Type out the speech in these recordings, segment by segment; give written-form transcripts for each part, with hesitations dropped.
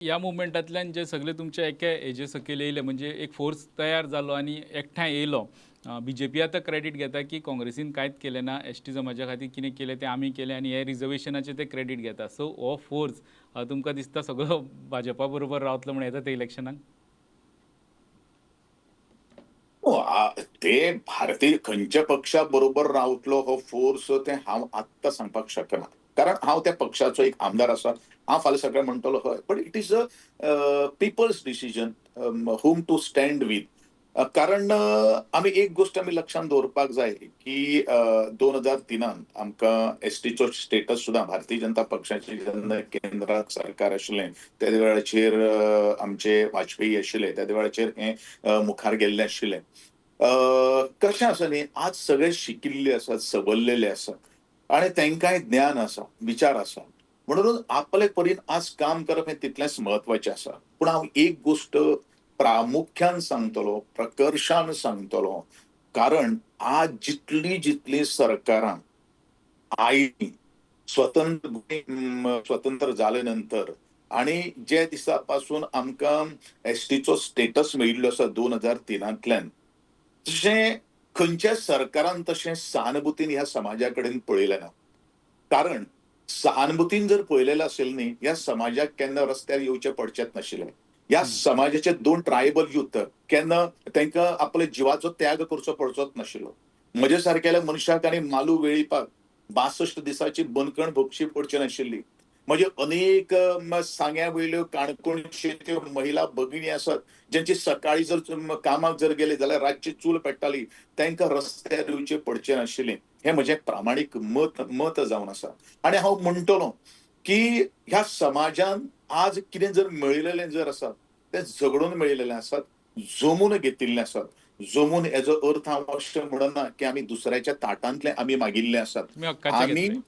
ह्या मुवमेंटांतल्यान जे सगळे तुमचे एके हेजे सकयल येयले म्हणजे एक फोर्स तयार जालो आनी एकठांय येयलो. बीजेपी आतां क्रेडीट घेता की काँग्रेसीन कांयच केलें ना, एसटी समाजा खातीर कितें केलें तें आमी केलें आनी हे रिजर्वेशनाचें ते क्रेडीट घेता. सो हो फोर्स तुमकां दिसता सगळो भाजपा बरोबर रावतलो म्हण येता ते इलेक्शनाक? हो, ते भारतीय खंयच्या पक्षा बरोबर रावतलो हो फोर्स ते हांव आत्तां सांगपाक शकना. कारण हांव त्या पक्षाचो एक आमदार आसा. हांव फाल्यां सकाळीं म्हणटलो हय, but it is a people's decision whom to stand with. कारण आमी एक गोश्ट आमी लक्षांत दवरपाक जाय की 2003 आमकां एसटीचो स्टेटस सुद्दां भारतीय जनता पक्षाचें जेन्ना केंद्रांत सरकार आशिल्लें त्या वेळाचेर आमचे वाजपेयी आशिल्ले त्या वेळाचेर हें मुखार गेल्लें आशिल्लें. कशें आसा न्ही, आज सगळे शिकिल्ले आसात, सबरलेले आसात आनी तांकांय ज्ञान आसा, विचार आसा. म्हणून आपले परीन आज काम करप हें तितलेंच म्हत्वाचें आसा. पूण हांव एक गोश्ट प्रामुख्यान सांगतलों, प्रकर्शान सांगतलों, कारण आज जितलीं सरकारां आयलीं, स्वतंत्र जाले नंतर आणि जे दिसा पासून आमकां एसटीचो स्टेटस मेळिल्लो आसा 2003तल्यान, तशें खंयच्याच सरकारान तशें सहानुभुतीन ह्या समाजा कडेन पळयलें ना. कारण सहानुभुतीन जर पळयलेलें आसलें न्ही, ह्या समाजाक केन्ना रस्त्यार येवचें पडचेंच नाशिल्लें. ह्या हं. समाजाचे 2 ट्रायबल यूथ केन्ना तांकां आपल्या जिवाचो त्याग करचो पडचोच नाशिल्लो. म्हजे सारकेल्या मनशाक आनी मालू वेळिपाक 62 दिसाची बंदखण भोगची पडची नाशिल्ली. म्हणजे अनेक सांग्या वयल्यो काणकोणच्यो त्यो महिला भगिनी आसात, ज्यांची सकाळी जर कामाक जर गेले जाल्यार रातची चूल पेट्टाली. तांकां रस्त्यार येवचें पडचें नाशिल्लें. हें म्हजें प्रामाणीक मत जावन आसा. आनी हांव म्हणटलों की ह्या समाजान आज कितें जर मेळयलेलें जर आसा, तें झगडून मेळयलेलें आसात, जमून घेतिल्लें आसात. जमून हेजो अर्थ हांव अशें म्हणना की आमी दुसऱ्याच्या ताटांतलें आमी मागिल्लें आसात. तुमी हक्काचे आमी घेतले.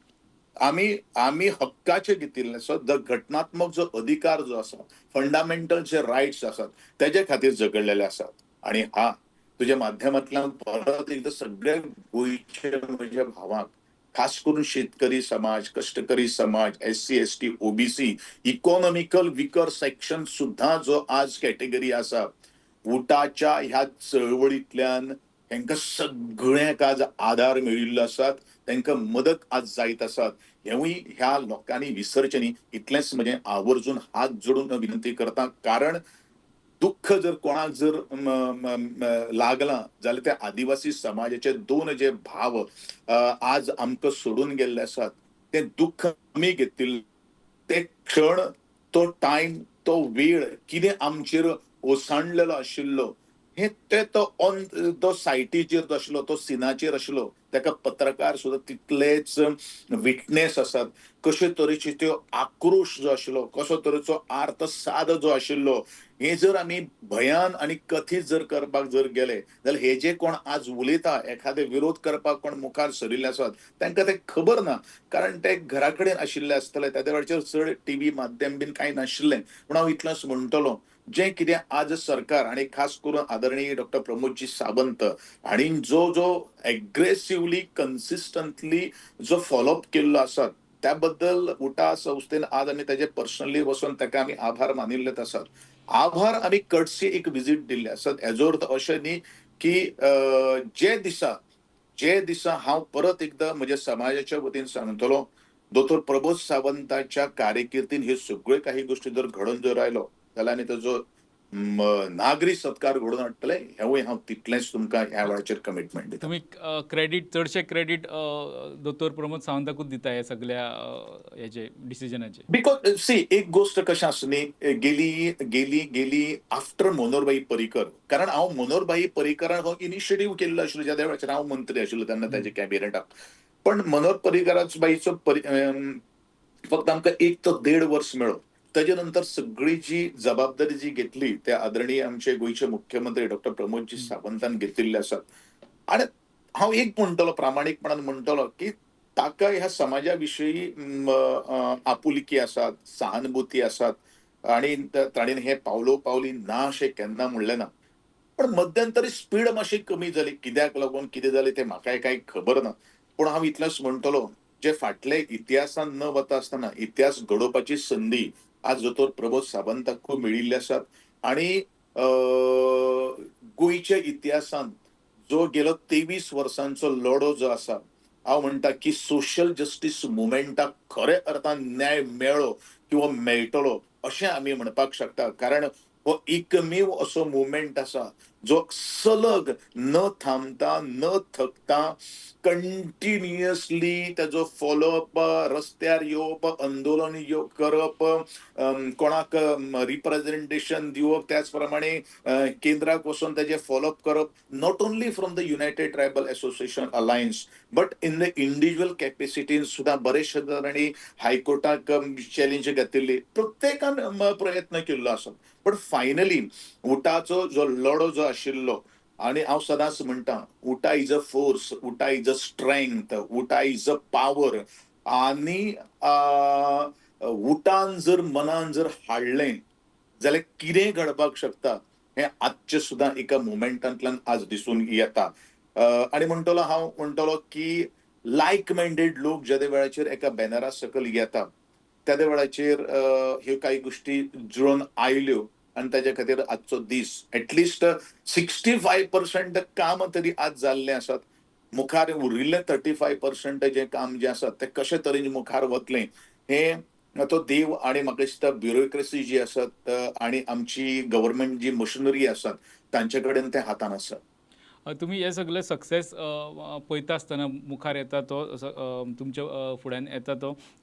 आमी आमी हक्काचे घेतिल्ले आसात. घटनात्मक जो अधिकार जो आसा, फंडामेंटल जे रायट्स आसात, तेजे खातीर झगडलेले आसात. आनी तुज्या माध्यमांतल्यान परत एकदां सगळ्या गोंयच्या म्हज्या भावांक, खास करून शेतकरी समाज, कश्टकरी समाज, SC, ST, OBC, economical weaker section सुद्धा जो आज कॅटेगरी आसा, उटाच्या ह्या चळवळींतल्यान तांकां सगळ्यांक आज आदार मेळिल्लो आसात. तांकां मदत आज जायत आसात. हेंवूय ह्या लोकांनी विसरचें न्ही, इतलेंच म्हजें आवर्जून हात जोडून विनंती करतां. कारण दुःख जर कोणाक जर लागलां जाल्यार ते आदिवासी समाजाचे 2 जे भाव आज आमकां सोडून गेल्ले आसात, तें दुःख आमी घेतिल्लें. ते क्षण, तो टायम, तो वेळ कितें आमचेर ओसांडलेलो आशिल्लो, हें ते तो सायटीचेर जो आशिल्लो, तो सिनाचेर आशिल्लो, ताका पत्रकार सुद्दां तितलेच विटनेस आसात. कशे तरेचे त्यो आक्रोश जो आशिल्लो, कसो तरेचो आर्तसाद जो आशिल्लो, हें जर आमी भयान आनी कथीत जर करपाक जर गेले, जाल्यार हे जे कोण आज उलयता, एखादे विरोध करपाक कोण मुखार सरिल्ले आसात, तांकां तें खबर ना. कारण ते घरा कडेन आशिल्ले आसतले, त्या वेळाचेर चड टीव्ही माध्यम बीन कांय नाशिल्लें. पूण हांव इतलेंच म्हणटलों, जें कितें आज सरकार आनी खास करून आदरणीय डॉ. प्रमोदजी सावंत हांणी जो एग्रेसिव्हली, कन्सिस्टंटली जो फॉलोअप केल्लो आसा, त्या बद्दल उटा संस्थेन आज आमी ताजे पर्सनली वचोन ताका आमी आभार मानिल्लेच आसात. आभार आनी कटसी एक विजीट दिल्ले आसात. हेजो अर्थ अशें न्ही की जे दिसा हांव परत एकदां म्हज्या समाजाच्या वतीन सांगतलों, दोतोर प्रमोद सावंताच्या कारकिर्दीन ह्यो सगळ्यो काही गोश्टी जर घडोवन जर आयलो, जाल्यार आमी ताजो नागरी सत्कार घडोवन हाडटले. हेंवूय हांव तितलेंच तुमकां ह्या वेळाचेर कमिटमेंट दितां. तुमी क्रेडीट चडशें क्रेडीट दोतोर प्रमोद सावंताकूच दिता हे सगळ्या हेजे डिसिजनाचे. बिकॉज सी एक गोष्ट कशें आसा न्ही, गेली गेली गेली आफ्टर मनोहरभाई पर्रीकर. कारण हांव मनोहरभाई पर्रीकारान हो इनिशिएटीव्ह केल्लो आशिल्लो, ज्या वेळाचेर हांव मंत्री आशिल्लो तेन्ना हं. ताच्या कॅबिनेटाक. पण मनोहर पर्रीकाराचो बाईचो फक्त आमकां 1 ते 1.5 वर्स मेळ्ळो. ताजे नंतर सगळी जी जबाबदारी जी घेतली, ते आदरणीय आमचे गोंयचे मुख्यमंत्री डॉ. प्रमोदजी हं. सावंतान घेतिल्ले आसात. आणि हांव एक म्हणटलों, प्रामाणीकपणान म्हणटलों की ताका ह्या समाजा विशयी आपुलकी आसात, सहानुभुती आसात आणि ताणेन हे पावलोपावली ना अशें केन्ना म्हणलें ना. पण मध्यंतरी स्पीड मातशी कमी जाली. कित्याक लागून कितें जालें तें म्हाकाय कांय खबर ना. पूण हांव इतलेंच म्हणटलों, जे फाटले इतिहासान न वता आसतना इतिहास घडोवपाची संदी आज दोतोर प्रमोद सावंताक खूब मेळिल्ले आसात आणि गोंयच्या इतिहासांत जो गेलो 23 वर्सांचो लढो जो आसा, हांव म्हणटा की सोशल जस्टीस मुवमेंटाक खऱ्या अर्थान न्याय मेळ्ळो किंवा मेळटलो अशें आमी म्हणपाक शकता. कारण हो एकमेव असो मुवमेंट आसा जो सलग न थांबता न थकता कंटिन्युअसली ताजो फॉलोअप, रस्त्यार येवप, आंदोलन करप, कोणाक रिप्रेझेंटेशन दिवप, त्याच प्रमाणे केंद्राक वचून ताजे फॉलोअप करप, not only from the united tribal association alliance but in the individual कॅपेसिटीन सुद्धा बरेचशे जणांनी हायकोर्टाक चॅलेंज घातिल्ली, प्रत्येकान प्रयत्न केल्लो आसा. बट फायनली उटाचो जो लढो जो आशिल्लो, आणि हांव सदांच म्हणटा उटा इज अ फोर्स, उटा इज अ स्ट्रेंथ, उटा इज अ पॉवर. आणि उटान जर मनान जर हाडलें जाल्यार कितें घडपाक शकता हें आजचे सुद्दां एका मुवमेंटांतल्यान आज दिसून येता. आणि हांव म्हणटलो की लायक मायंडेड लोक ज्या वेळाचेर एका बॅनरा सकयल येता त्या वेळाचेर ह्यो काही गोष्टी जुळून आयल्यो आणि ताचे खातीर आजचो दीस ऍटलिस्ट 65% काम तरी आज जाल्लें आसात. मुखार उरिल्लें 35% जें काम जें आसा तें कशे तरेन मुखार वतलें हें तो देव आणि म्हाका दिसता ब्युरोक्रेसी जी आसत आणि आमची गव्हर्नमेंट जी मशिनरी आसात तांचे कडेन तें हातान आसा. तुम्ही हे सगळे सक्सेस पळयता आसतना मुखार येता तो तुमच्या फुड्यान येता तो